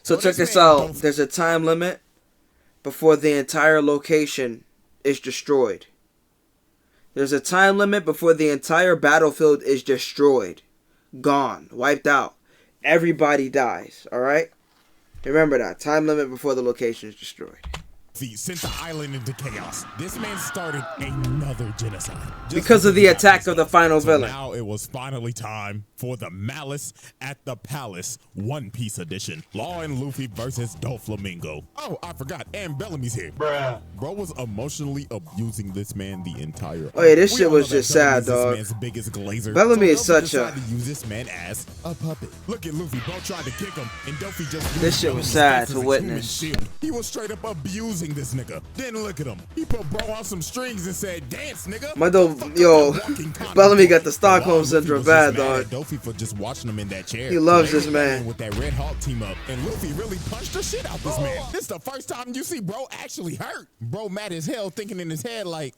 So check this out. There's a time limit before the entire location is destroyed. There's a time limit before the entire battlefield is destroyed. Gone. Wiped out. Everybody dies. Alright? Remember that. Time limit before the location is destroyed. Sent the island into chaos. This man started another genocide. Because of the attack of the final villain. Now it was finally time for the Malice at the Palace One Piece edition. Law and Luffy versus Doflamingo. Oh, I forgot. And Bellamy's here. Bruh. Bro was emotionally abusing this man the entire. Oh yeah, this shit was just sad, dog. This man's biggest glazer. Bellamy is So Luffy such a. decided to use this man as a puppet. Look at Luffy. Bro tried to kick him, and Dofi just. This shit was sad to witness. He was straight up abusing this nigga. Then look at him. He put bro on some strings and said, "Dance, nigga." My dog, yo, Bellamy got the Stockholm syndrome bad, dog. Dofi for just watching him in that chair. He loves this man. With that Red Hawk team up, and Luffy really punched the shit out this man. This the first time you see bro actually hurt. Bro mad as hell, thinking in his head like,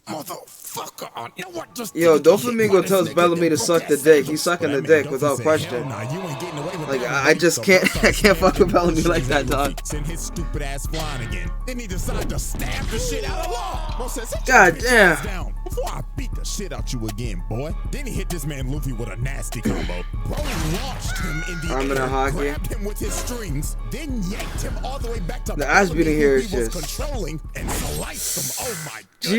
"Motherfucker, you know what? Just yo, Doflamingo tells Bellamy to suck the dick. He's sucking the dick without question. Like I just can't, I can't fuck with Bellamy like that, dog. Send his stupid ass flying again. Then he decided to stab the shit out of Law. Bro says, God damn. Down before I beat the shit out you again, boy. Then he hit this man Luffy with a nasty combo. Bro launched him in the air, grabbed him with his strings, then yanked him all the way back to the ass beating here is was just controlling and sliced him. Oh my goodness.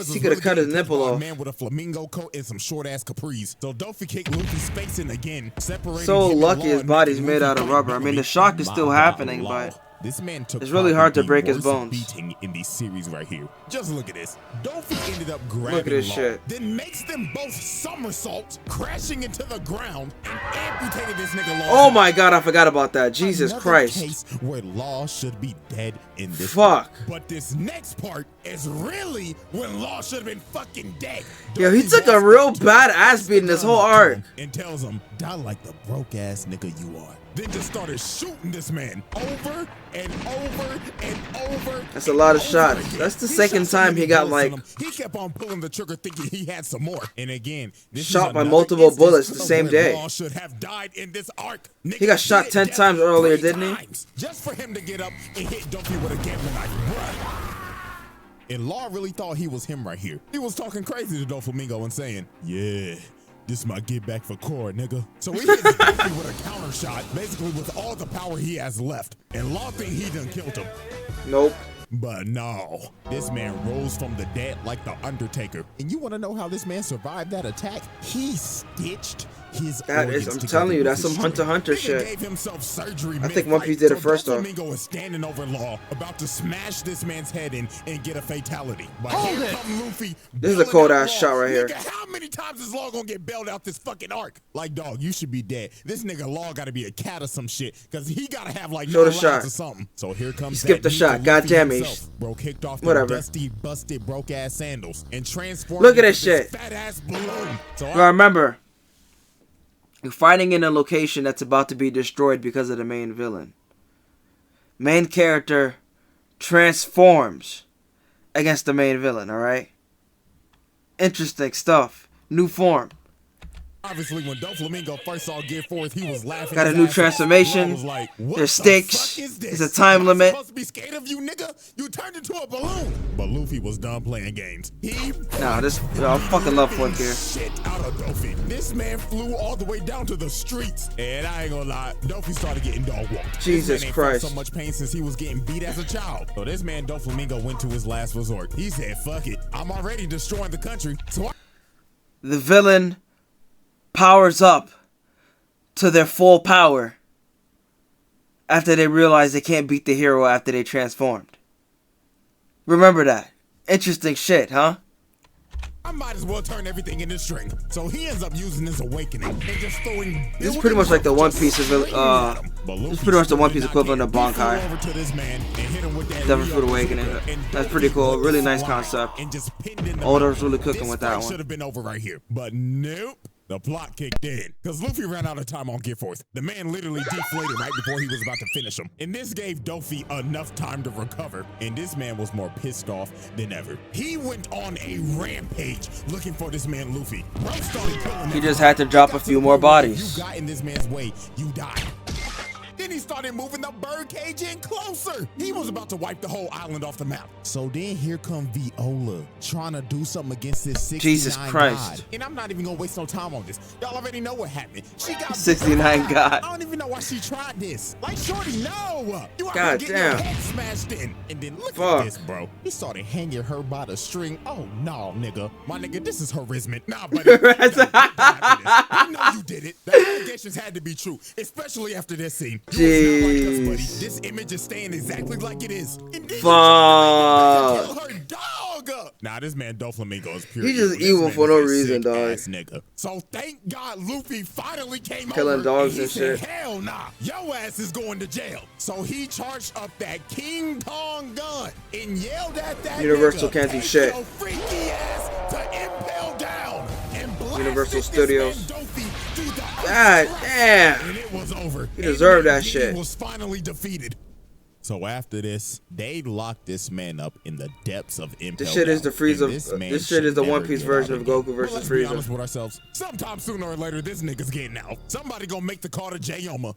Jeez, he could have cut his nipple off. Man with a flamingo coat and some short ass capris. So Dofi kicked Luffy's face in again, separating So him and lucky Law his and body's making made out Luffy of rubber. I mean, the shock is still happening, but this man took it's really hard to probably break the his worst bones. beating in these series right here. Just look at this. Dofi ended up grabbing Look at this Law, shit. then makes them both somersaults, crashing into the ground, and amputated this nigga Law. oh my god, I forgot about that. Jesus Another Christ. case where Law should be dead in this. Fuck. But this next part is really when Law should have been fucking dead. Yo, he Dofi took a walks real up to bad him, ass beating this whole to him, arc. and tells him, "Die like the broke ass nigga you are." Then just started shooting this man over and over and over. That's a lot of and shots. over again. That's the He second shot so time many he got, bullets in like, him, he kept on pulling the trigger thinking he had some more. And again, this is shot by another multiple instance bullets the of same where day. Law should have died in this arc. He got shot 10 times earlier, didn't he? Just for him to get up and hit Dofi with a gambling knife, bruh. And Law really thought he was him right here. He was talking crazy to Doflamingo and saying, "Yeah, this my get back for Core, nigga." So he hits Dofi with a counter shot, basically with all the power he has left. And Law think he done killed him. Nope. But no, this man rose from the dead like the Undertaker. And you want to know how this man survived that attack? He stitched his That is, organs I'm together telling you, with that's his some Hunter string. Hunter Nigga shit. Gave himself surgery I think mid-fight, One Piece did it so first, though. Doflamingo is standing over Law, about to smash this man's head in and get a fatality. But here come Luffy. This is a bailing cold out ass Law. shot right here. Nigga, how many times is Law gonna get bailed out this fucking arc? Like, dog, you should be dead. This nigga Law gotta be a cat or some shit, cause he gotta have like Show no the lives shot. or something. So here comes Skip that the shot. nigga God Luffy damn it. himself. Bro kicked off the Whatever. dusty, busted, broke ass sandals and transformed Look at into this shit. fat ass balloon. So Now remember, you're fighting in a location that's about to be destroyed because of the main villain. Main character transforms against the main villain, alright? Interesting stuff. New form. obviously, when Doflamingo first saw Gear Forth, he was laughing. Got a his new ass off. transformation. Law was like, what There's the stakes. fuck is this? There's a time I'm limit. supposed to be scared of you, nigga. You turned into a balloon. But Luffy was done playing games. He Nah, this I fucking love Fourth Gear. shit out of Dofi. This man flew all the way down to the streets, and I ain't gonna lie, Dofi started getting dog walked. Jesus this man ain't felt Christ. so much pain since he was getting beat as a child. So this man Doflamingo went to his last resort. He said, "Fuck it, I'm already destroying the country, so The villain powers up to their full power after they realize they can't beat the hero after they transformed. Remember that. Interesting shit, huh? I might as well turn everything into string." So he ends up using his awakening and just throwing. This is pretty much like the One Piece of this is pretty much the One Piece equivalent of Bankai. Devil Fruit Awakening. That's pretty cool. Really nice concept. Oda's really cooking with that one. Should have been over right here, but nope. the plot kicked in. Because Luffy ran out of time on Gear Force. The man literally deflated right before he was about to finish him. And this gave Dofi enough time to recover. And this man was more pissed off than ever. He went on a rampage looking for this man Luffy. Bro started killing He just had to drop a few more bodies. You got in this man's way, you died. Then he started moving the birdcage in closer. He was about to wipe the whole island off the map. So then here come Viola trying to do something against this 69 Jesus Christ. God. And I'm not even gonna waste no time on this. Y'all already know what happened. She got 69 God. I don't even know why she tried this. Like, shorty, no. You are God getting damn. your head smashed in. And then look Fuck. at this, bro. He started hanging her by the string. Oh, no, nigga. My nigga, this is harassment. Nah, buddy. I know you did it. The allegations had to be true, especially after this scene. You was not like us, buddy. This image is staying exactly like it is. Fuck. Kill her dog. Nah, this man Doflamingo is pure. He just This evil man for no is a reason, sick dog. ass nigga. So thank God Luffy finally came Killing over dogs and and he said, shit. hell nah, your ass is going to jail. So he charged up that King Kong gun and yelled at that Universal nigga, can't do "Take shit." your freaky ass to impale down and blasted Universal this Studios. man Dofi through the God earth's damn. crust. And it was over. He deserved that MD shit. was finally defeated. So after this, they locked this man up in the depths of Impel This shit is Down, the Frieza. and this man This shit is the should One never Piece get version out of again. Goku versus Let's be Frieza. honest with ourselves. Sometime sooner or later, this nigga's getting out. Somebody gonna make the call to Jayoma.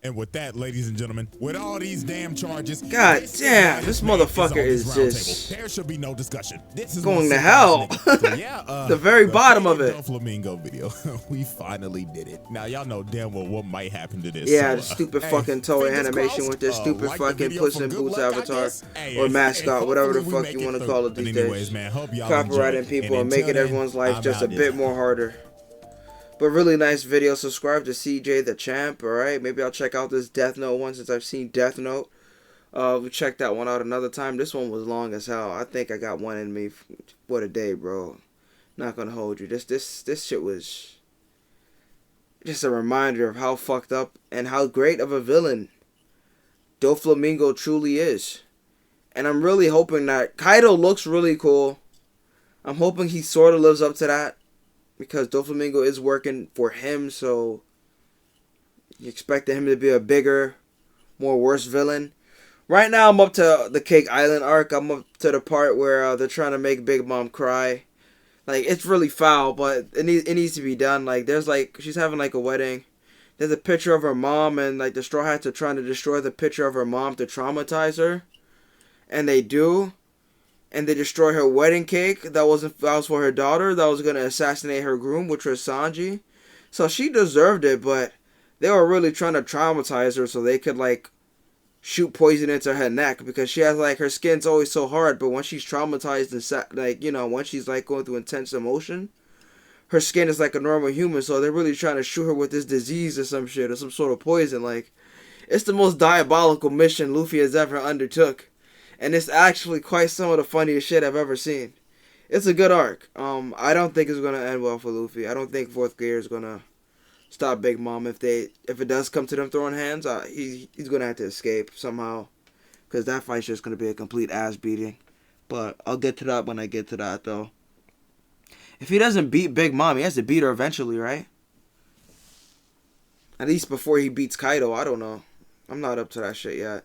And with that, ladies and gentlemen, with all these damn charges, God this damn, man this on motherfucker this is round just table. There should be no discussion. This is going one to sick hell. ass nigga. So yeah, The very bottom of favorite it. Doflamingo video. We finally did it. Now y'all know damn well what might happen to this. Yeah, So, the stupid hey, fucking Toei fingers animation crossed, with this stupid like the fucking video Puss for in good Boots luck, I avatar guess. Hey, or and mascot, whatever the hopefully we fuck you make want it to call it through. these But anyways, days. man, hope y'all Copyrighting enjoyed. people and until making then, everyone's life I'm just a out bit here. more harder. But really nice video. Subscribe to CJ the Champ, alright? Maybe I'll check out this Death Note one since I've seen Death Note. We checked that one out another time. This one was long as hell. I think I got one in me. What a day, bro. Not gonna hold you. This shit was just a reminder of how fucked up and how great of a villain Doflamingo truly is. And I'm really hoping that Kaido looks really cool. I'm hoping he sort of lives up to that, because Doflamingo is working for him, so you expected him to be a bigger, more worse villain. Right now, I'm up to the Cake Island arc. I'm up to the part where they're trying to make Big Mom cry. Like, it's really foul, but it needs to be done. Like, there's like, she's having like a wedding. There's a picture of her mom, and like the Straw Hats are trying to destroy the picture of her mom to traumatize her. And they do. And they destroy her wedding cake that was for her daughter that was going to assassinate her groom, which was Sanji. So she deserved it, but they were really trying to traumatize her so they could like shoot poison into her neck, because she has like, her skin's always so hard, but when she's traumatized and like, you know, when she's like going through intense emotion, her skin is like a normal human. So they're really trying to shoot her with this disease or some shit, or some sort of poison. Like, it's the most diabolical mission Luffy has ever undertook. And it's actually quite some of the funniest shit I've ever seen. It's a good arc. I don't think it's gonna end well for Luffy. I don't think Fourth Gear is gonna stop Big Mom. If it does come to them throwing hands, he's gonna have to escape somehow, because that fight's just gonna be a complete ass beating. But I'll get to that when I get to that, though. If he doesn't beat Big Mom, he has to beat her eventually, right? At least before he beats Kaido. I don't know. I'm not up to that shit yet.